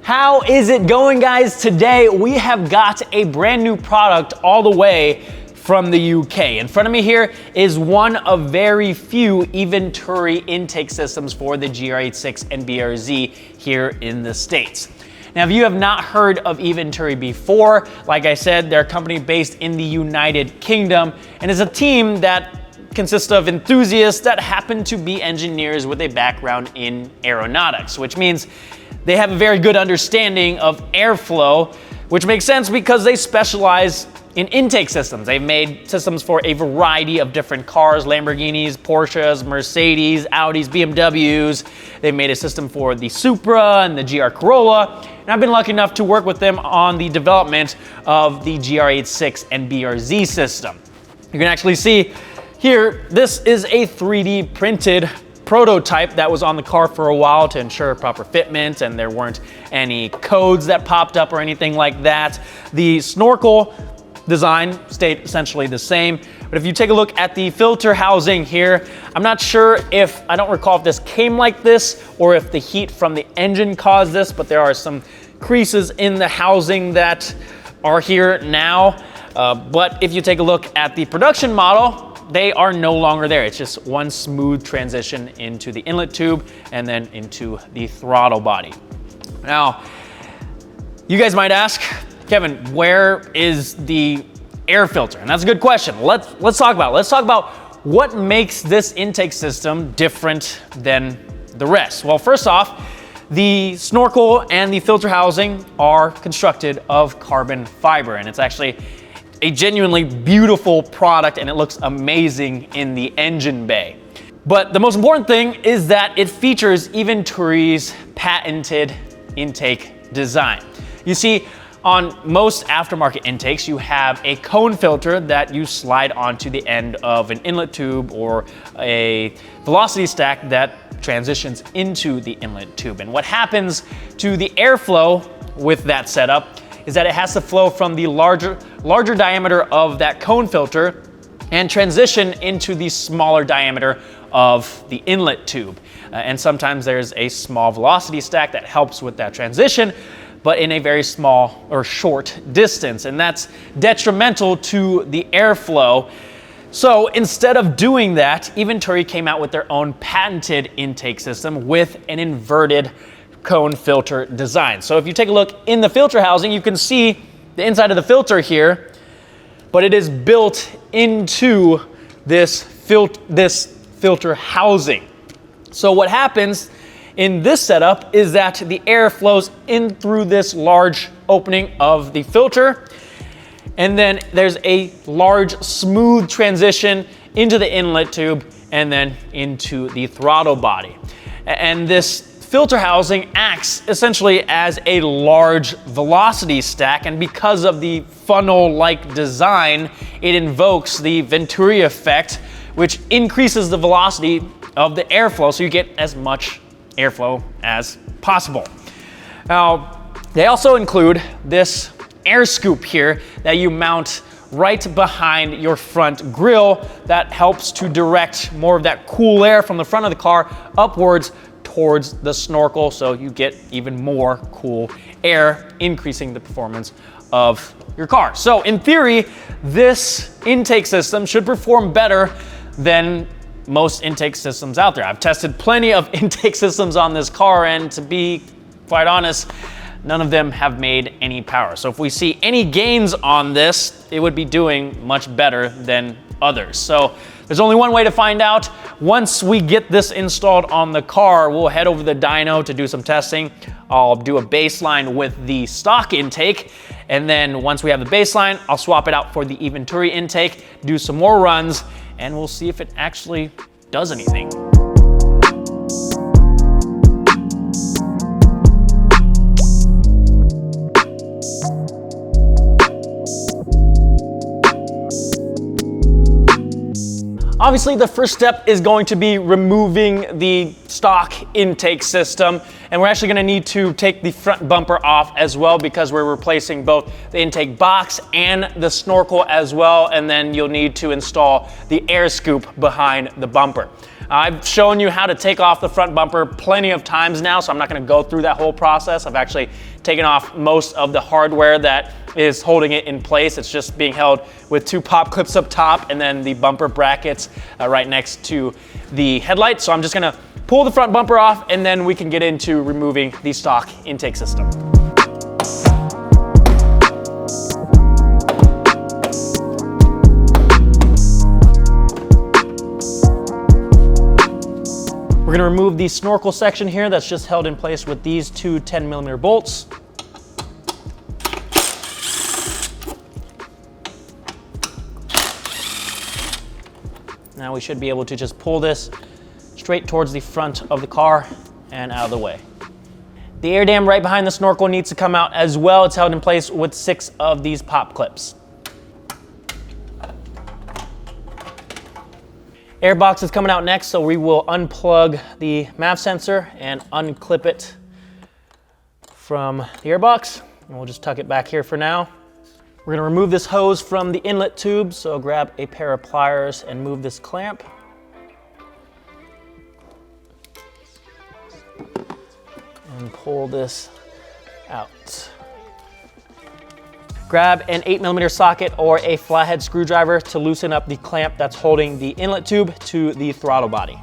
How is it going, guys? Today we have got a brand new product all the way from the UK. In front of me here is one of very few Eventuri intake systems for the GR86 and BRZ here in the States. Now, if you have not heard of Eventuri before, like I said, they're a company based in the United Kingdom and is a team that consists of enthusiasts that happen to be engineers with a background in aeronautics, which means they have a very good understanding of airflow, which makes sense because they specialize in intake systems. They've made systems for a variety of different cars: Lamborghinis, Porsches, Mercedes, Audis, BMWs. They've made a system for the Supra and the GR Corolla. And I've been lucky enough to work with them on the development of the GR86 and BRZ system. You can actually see here, this is a 3D printed prototype that was on the car for a while to ensure proper fitment and there weren't any codes that popped up or anything like that. The snorkel design stayed essentially the same, but if you take a look at the filter housing here, I'm not sure if, I don't recall if this came like this or if the heat from the engine caused this, but there are some creases in the housing that are here now. But if you take a look at the production model, they are no longer there. It's just one smooth transition into the inlet tube and then into the throttle body. Now, you guys might ask, Kevin, where is the air filter? And that's a good question. Let's talk about it. Let's talk about what makes this intake system different than the rest. Well, first off, the snorkel and the filter housing are constructed of carbon fiber, and it's actually a genuinely beautiful product and it looks amazing in the engine bay. But the most important thing is that it features Eventuri's patented intake design. You see, on most aftermarket intakes, you have a cone filter that you slide onto the end of an inlet tube or a velocity stack that transitions into the inlet tube. And what happens to the airflow with that setup is that it has to flow from the larger diameter of that cone filter and transition into the smaller diameter of the inlet tube. And sometimes there's a small velocity stack that helps with that transition, but in a very small or short distance, and that's detrimental to the airflow. So instead of doing that, Eventuri came out with their own patented intake system with an inverted cone filter design. So if you take a look in the filter housing, you can see the inside of the filter here, but it is built into this filter housing. So what happens in this setup is that the air flows in through this large opening of the filter, and then there's a large smooth transition into the inlet tube and then into the throttle body. And this filter housing acts essentially as a large velocity stack, and because of the funnel-like design, it invokes the Venturi effect, which increases the velocity of the airflow so you get as much airflow as possible. Now, they also include this air scoop here that you mount right behind your front grille that helps to direct more of that cool air from the front of the car upwards towards the snorkel, so you get even more cool air, increasing the performance of your car. So in theory, this intake system should perform better than most intake systems out there. I've tested plenty of intake systems on this car, and to be quite honest, none of them have made any power. So if we see any gains on this, it would be doing much better than others. So there's only one way to find out. Once we get this installed on the car, we'll head over to the dyno to do some testing. I'll do a baseline with the stock intake, and then once we have the baseline, I'll swap it out for the Eventuri intake, do some more runs, and we'll see if it actually does anything. Obviously, the first step is going to be removing the stock intake system, and we're actually going to need to take the front bumper off as well because we're replacing both the intake box and the snorkel as well, and then you'll need to install the air scoop behind the bumper. I've shown you how to take off the front bumper plenty of times now, so I'm not gonna go through that whole process. I've actually taken off most of the hardware that is holding it in place. It's just being held with 2 pop clips up top and then the bumper brackets right next to the headlight. So I'm just gonna pull the front bumper off and then we can get into removing the stock intake system. We're gonna remove the snorkel section here that's just held in place with these 2 10mm bolts. Now we should be able to just pull this straight towards the front of the car and out of the way. The air dam right behind the snorkel needs to come out as well. It's held in place with 6 of these pop clips. Air box is coming out next, so we will unplug the MAV sensor and unclip it from the air box. And we'll just tuck it back here for now. We're gonna remove this hose from the inlet tube, so grab a pair of pliers and move this clamp. And pull this out. Grab an 8mm socket or a flathead screwdriver to loosen up the clamp that's holding the inlet tube to the throttle body.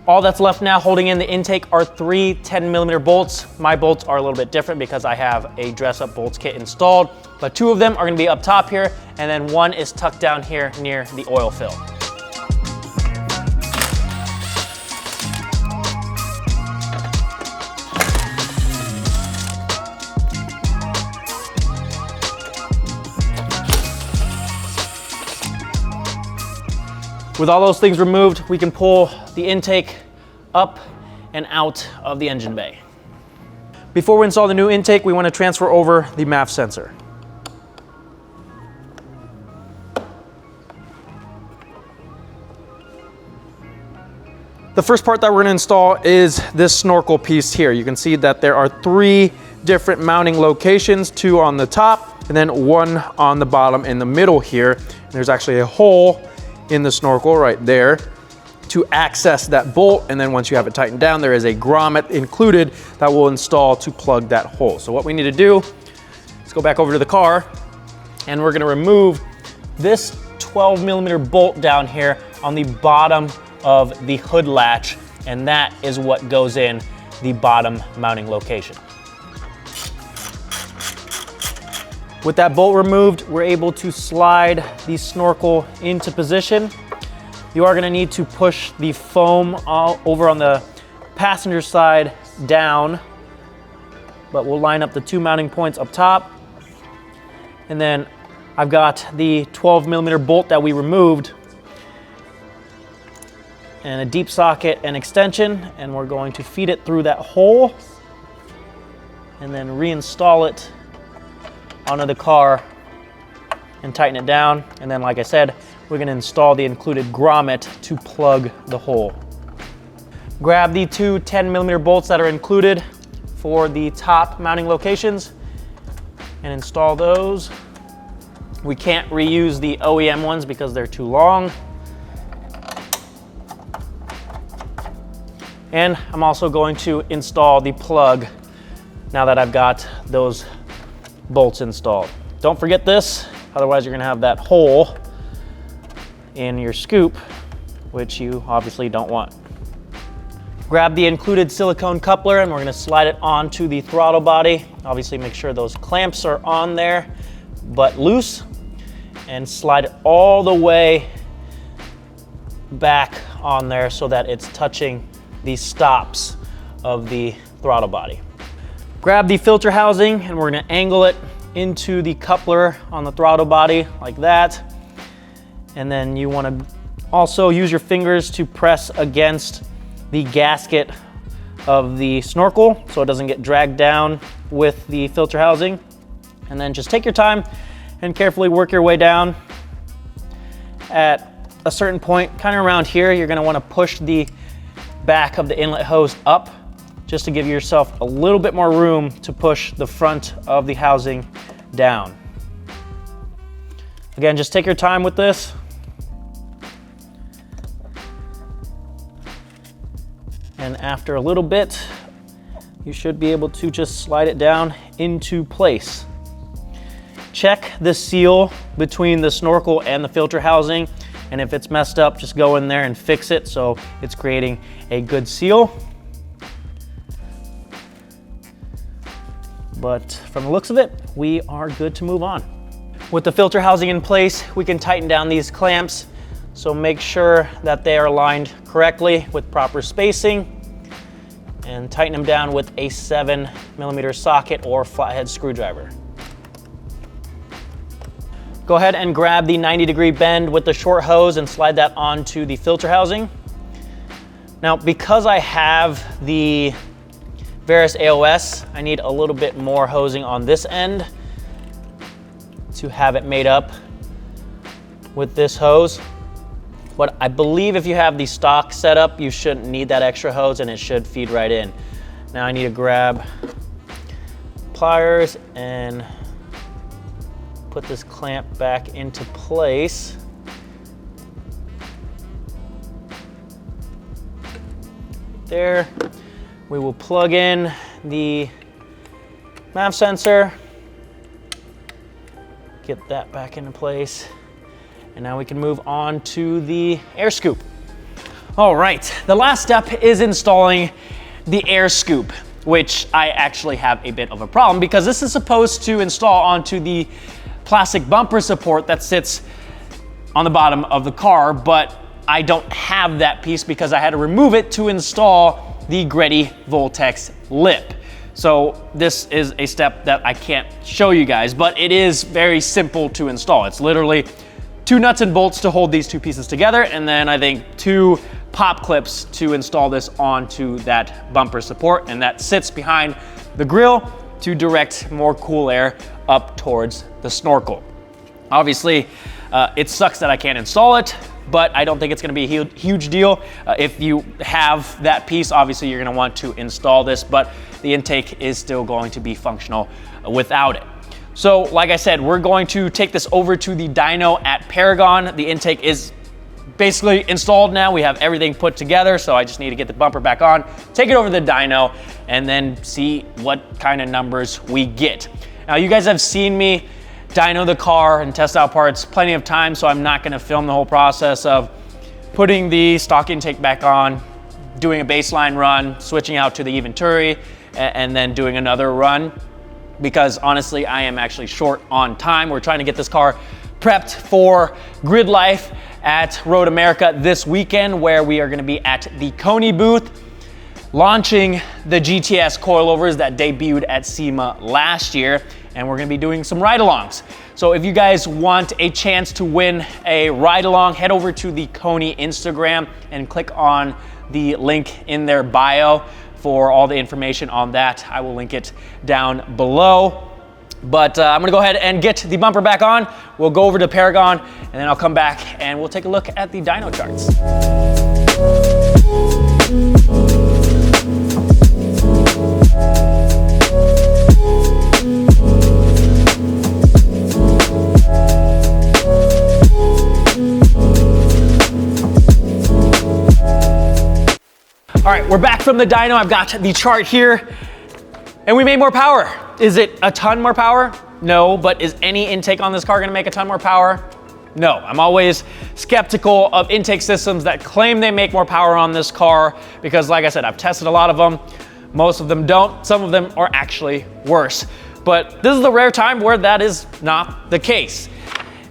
All that's left now holding in the intake are 3 10mm bolts. My bolts are a little bit different because I have a dress-up bolts kit installed, but 2 of them are gonna be up top here, and then 1 is tucked down here near the oil fill. With all those things removed, we can pull the intake up and out of the engine bay. Before we install the new intake, we want to transfer over the MAV sensor. The first part that we're going to install is this snorkel piece here. You can see that there are 3 different mounting locations, 2 on the top and then 1 on the bottom in the middle here. And there's actually a hole in the snorkel right there to access that bolt, and then once you have it tightened down, there is a grommet included that will install to plug that hole. So what we need to do is go back over to the car, and we're gonna remove this 12mm bolt down here on the bottom of the hood latch, and that is what goes in the bottom mounting location. With that bolt removed, we're able to slide the snorkel into position. You are gonna need to push the foam over on the passenger side down, but we'll line up the 2 mounting points up top. And then I've got the 12mm bolt that we removed and a deep socket and extension, and we're going to feed it through that hole and then reinstall it onto the car and tighten it down. And then, like I said, we're gonna install the included grommet to plug the hole. Grab the 2 10mm bolts that are included for the top mounting locations and install those. We can't reuse the OEM ones because they're too long. And I'm also going to install the plug now that I've got those bolts installed. Don't forget this, otherwise you're gonna have that hole in your scoop, which you obviously don't want. Grab the included silicone coupler and we're gonna slide it onto the throttle body. Obviously make sure those clamps are on there, but loose, and slide it all the way back on there so that it's touching the stops of the throttle body. Grab the filter housing and we're gonna angle it into the coupler on the throttle body like that. And then you wanna also use your fingers to press against the gasket of the snorkel so it doesn't get dragged down with the filter housing. And then just take your time and carefully work your way down. At a certain point, kind of around here, you're gonna wanna push the back of the inlet hose up just to give yourself a little bit more room to push the front of the housing down. Again, just take your time with this. And after a little bit, you should be able to just slide it down into place. Check the seal between the snorkel and the filter housing, and if it's messed up, just go in there and fix it so it's creating a good seal. But from the looks of it, we are good to move on. With the filter housing in place, we can tighten down these clamps, so make sure that they are aligned correctly with proper spacing, and tighten them down with a 7mm socket or flathead screwdriver. Go ahead and grab the 90-degree bend with the short hose and slide that onto the filter housing. Now, because I have the Varus AOS, I need a little bit more hosing on this end to have it made up with this hose. But I believe if you have the stock setup, you shouldn't need that extra hose and it should feed right in. Now I need to grab pliers and put this clamp back into place. There. We will plug in the MAV sensor, get that back into place, and now we can move on to the air scoop. All right, the last step is installing the air scoop, which I actually have a bit of a problem because this is supposed to install onto the plastic bumper support that sits on the bottom of the car, but I don't have that piece because I had to remove it to install the Greddy Voltex lip. So this is a step that I can't show you guys, but it is very simple to install. It's literally 2 nuts and bolts to hold these 2 pieces together, and then I think 2 pop clips to install this onto that bumper support, and that sits behind the grill to direct more cool air up towards the snorkel. Obviously, it sucks that I can't install it, but I don't think it's gonna be a huge deal. If you have that piece, obviously you're gonna want to install this, but the intake is still going to be functional without it. So like I said, we're going to take this over to the dyno at Paragon. The intake is basically installed now. We have everything put together, so I just need to get the bumper back on, take it over to the dyno, and then see what kind of numbers we get. Now, you guys have seen me dyno the car and test out parts plenty of times, so I'm not gonna film the whole process of putting the stock intake back on, doing a baseline run, switching out to the Eventuri, and then doing another run, because honestly, I am actually short on time. We're trying to get this car prepped for Grid Life at Road America this weekend, where we are gonna be at the Coney booth, launching the GTS coilovers that debuted at SEMA last year, and we're gonna be doing some ride-alongs. So if you guys want a chance to win a ride-along, head over to the Coney Instagram and click on the link in their bio for all the information on that. I will link it down below. But I'm gonna go ahead and get the bumper back on. We'll go over to Paragon, and then I'll come back and we'll take a look at the dyno charts. All right, we're back from the dyno. I've got the chart here, and we made more power. Is it a ton more power? No, but is any intake on this car gonna make a ton more power? No. I'm always skeptical of intake systems that claim they make more power on this car, because like I said, I've tested a lot of them. Most of them don't. Some of them are actually worse. But this is the rare time where that is not the case.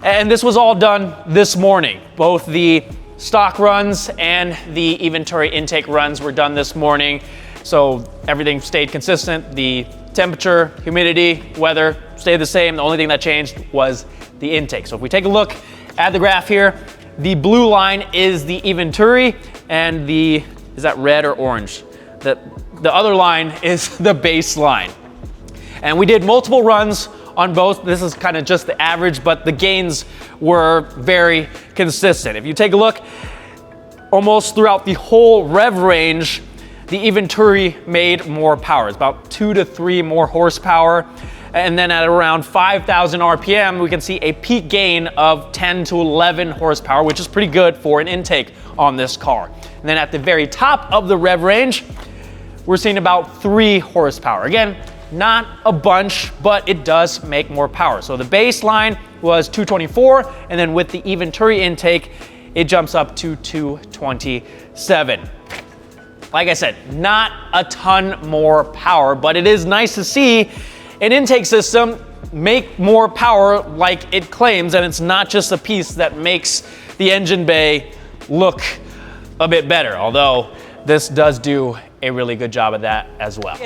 And this was all done this morning. Both the stock runs and the Eventuri intake runs were done this morning. So everything stayed consistent. The temperature, humidity, weather stayed the same. The only thing that changed was the intake. So if we take a look at the graph here, the blue line is the Eventuri, and the, is that red or orange? The other line is the baseline. And we did multiple runs on both. This is kind of just the average, but the gains were very consistent. If you take a look, almost throughout the whole rev range, the Eventuri made more power. It's about 2 to 3 more horsepower. and then at around 5,000 RPM, we can see a peak gain of 10 to 11 horsepower, which is pretty good for an intake on this car. And then at the very top of the rev range, we're seeing about 3 horsepower. Again, not a bunch, but it does make more power. So the baseline was 224, and then with the Eventuri intake, it jumps up to 227. Like I said, not a ton more power, but it is nice to see an intake system make more power like it claims, and it's not just a piece that makes the engine bay look a bit better, although this does do a really good job of that as well.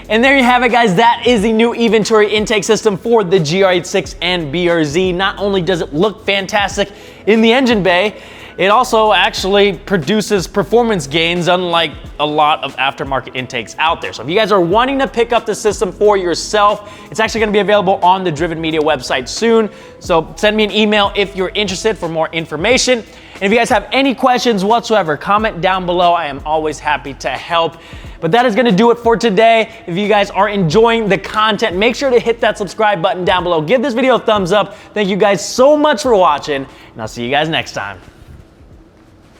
And there you have it, guys. That is the new Eventuri intake system for the GR86 and BRZ. Not only does it look fantastic in the engine bay, it also actually produces performance gains, unlike a lot of aftermarket intakes out there. So if you guys are wanting to pick up the system for yourself, it's actually gonna be available on the Driven Media website soon. So send me an email if you're interested for more information. And if you guys have any questions whatsoever, comment down below. I am always happy to help. But that is gonna do it for today. If you guys are enjoying the content, make sure to hit that subscribe button down below. Give this video a thumbs up. Thank you guys so much for watching, and I'll see you guys next time.